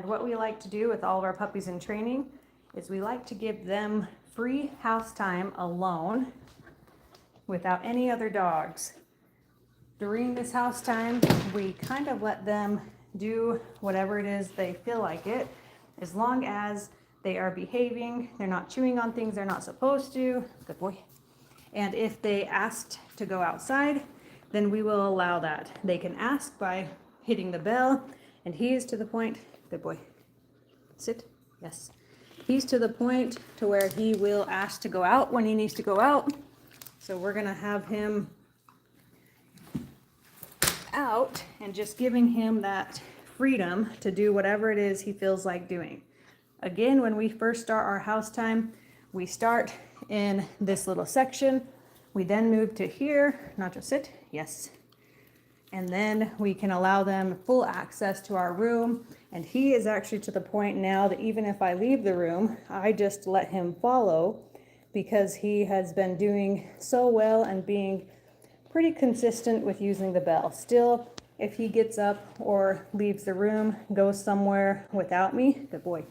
what we like to do with all of our puppies in training is we like to give them free house time alone without any other dogs. During this house time, we kind of let them do whatever it is they feel like it, as long as they are behaving, they're not chewing on things they're not supposed to. Good boy. And if they asked to go outside, then we will allow that. They can ask by hitting the bell, and he is to the point, good boy, sit, yes. He's to the point to where he will ask to go out when he needs to go out. So we're gonna have him out and just giving him that freedom to do whatever it is he feels like doing. Again, when we first start our house time, we start in this little section. We then move to here, Nacho sit, yes. And then we can allow them full access to our room. And he is actually to the point now that even if I leave the room, I just let him follow, because he has been doing so well and being pretty consistent with using the bell. Still, if he gets up or leaves the room, goes somewhere without me, good boy,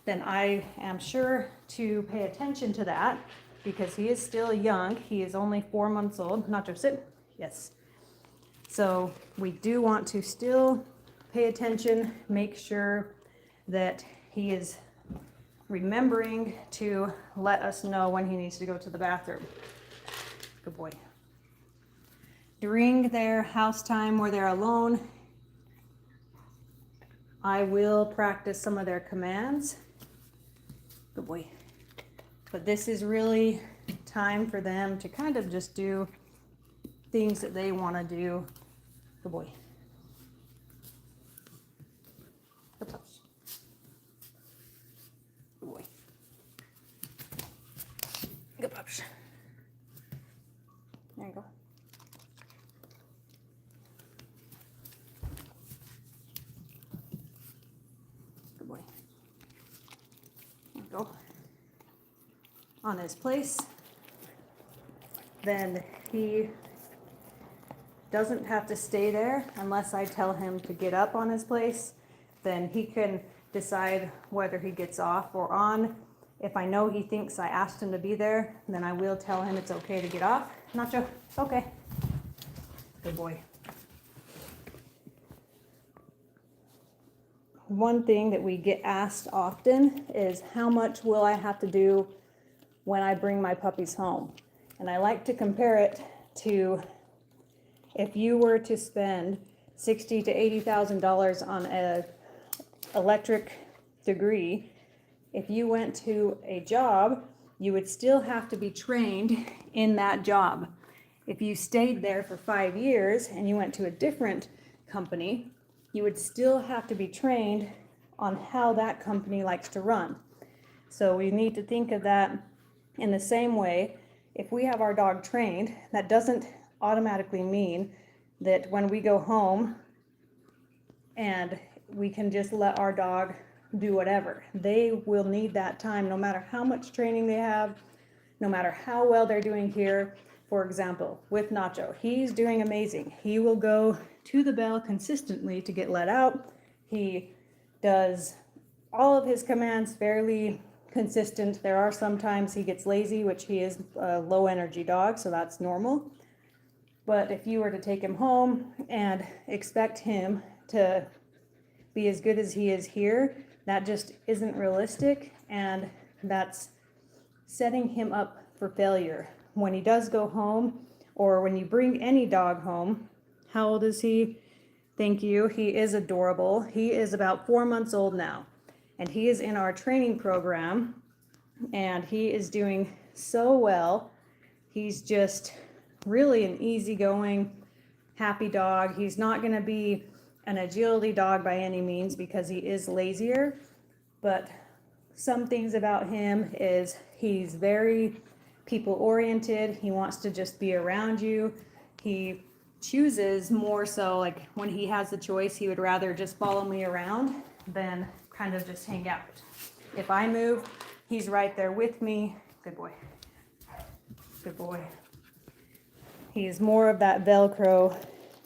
then I am sure to pay attention to that, because he is still young. He is only 4 months old. Nacho, sit. Yes. So we do want to still pay attention, make sure that he is remembering to let us know when he needs to go to the bathroom. Good boy. During their house time where they're alone, I will practice some of their commands. Good boy. But this is really time for them to kind of just do things that they want to do. Good boy. Good pups. Good boy. Good pups. There you go. Good boy. There you go. On his place, then he doesn't have to stay there unless I tell him to get up on his place. Then he can decide whether he gets off or on. If I know he thinks I asked him to be there, then I will tell him it's okay to get off. Nacho, okay. Good boy. One thing that we get asked often is, how much will I have to do when I bring my puppies home? And I like to compare it to, if you were to spend $60,000 to $80,000 on a electric degree, if you went to a job, you would still have to be trained in that job. If you stayed there for 5 years and you went to a different company, you would still have to be trained on how that company likes to run. So we need to think of that in the same way. If we have our dog trained, that doesn't automatically mean that when we go home and we can just let our dog do whatever. They will need that time no matter how much training they have, no matter how well they're doing here. For example, with Nacho, he's doing amazing. He will go to the bell consistently to get let out. He does all of his commands fairly consistent. There are sometimes he gets lazy, which he is a low energy dog, so that's normal. But if you were to take him home and expect him to be as good as he is here, that just isn't realistic, and that's setting him up for failure. When he does go home, or when you bring any dog home, how old is he? Thank you. He is adorable. He is about 4 months old now, and he is in our training program, and he is doing so well. He's just really an easygoing, happy dog. He's not going to be an agility dog by any means, because he is lazier, but some things about him is he's very people oriented. He wants to just be around you. He chooses more so, like when he has the choice, he would rather just follow me around than kind of just hang out. If I move, he's right there with me. Good boy. Good boy. He's more of that Velcro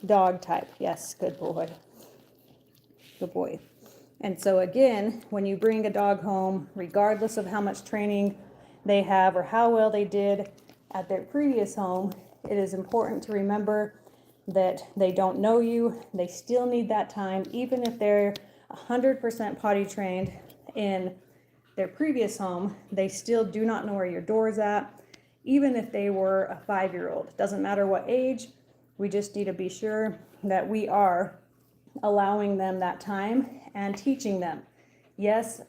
dog type. Yes, good boy. Good boy. And so again, when you bring a dog home, regardless of how much training they have or how well they did at their previous home, it is important to remember that they don't know you. They still need that time, even if they're 100% potty trained in their previous home, they still do not know where your door is at, even if they were a 5-year-old. Doesn't matter what age, we just need to be sure that we are allowing them that time and teaching them. Yes,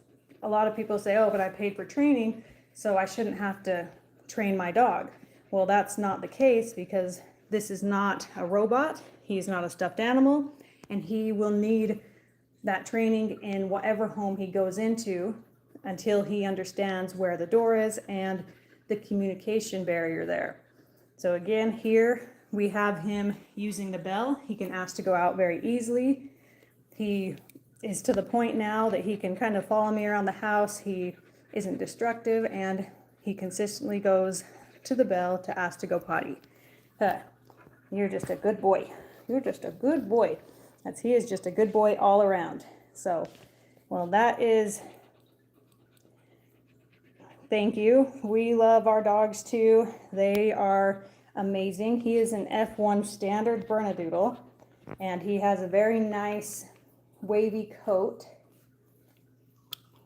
a lot of people say, oh, but I paid for training, so I shouldn't have to train my dog. Well, that's not the case, because this is not a robot. He's not a stuffed animal, and he will need that training in whatever home he goes into until he understands where the door is and the communication barrier there. So again, here we have him using the bell. He can ask to go out very easily. He is to the point now that he can kind of follow me around the house. He isn't destructive, and he consistently goes to the bell to ask to go potty. You're just a good boy. You're just a good boy. He is just a good boy all around. So, well, that is, thank you. We love our dogs too. They are amazing. He is an F1 standard Bernedoodle, and he has a very nice wavy coat.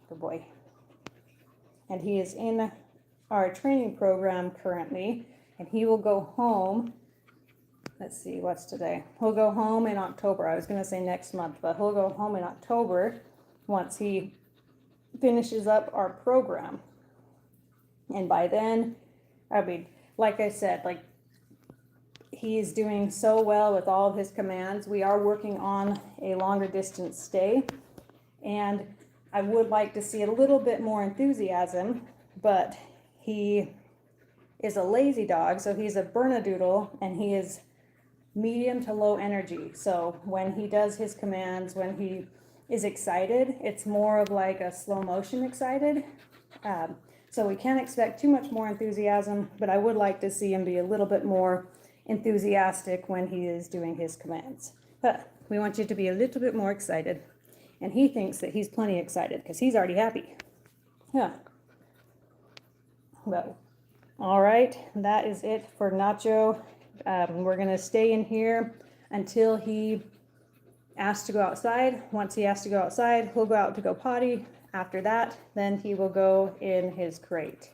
Good boy. And he is in our training program currently, and he will go home. Let's see, what's today? He'll go home in October. I was going to say next month, but he'll go home in October once he finishes up our program. And by then, I mean, like I said, like, he's doing so well with all of his commands. We are working on a longer distance stay, and I would like to see a little bit more enthusiasm, but he is a lazy dog, so he's a Bernedoodle, and he is medium to low energy. So when he does his commands, when he is excited, it's more of like a slow motion excited. So we can't expect too much more enthusiasm, but I would like to see him be a little bit more enthusiastic when he is doing his commands. But we want you to be a little bit more excited. And he thinks that he's plenty excited because he's already happy. Yeah. Well, all right, that is it for Nacho. We're going to stay in here until he asks to go outside. Once he has to go outside, he'll go out to go potty. After that, then he will go in his crate.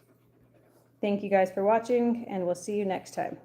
Thank you guys for watching, and we'll see you next time.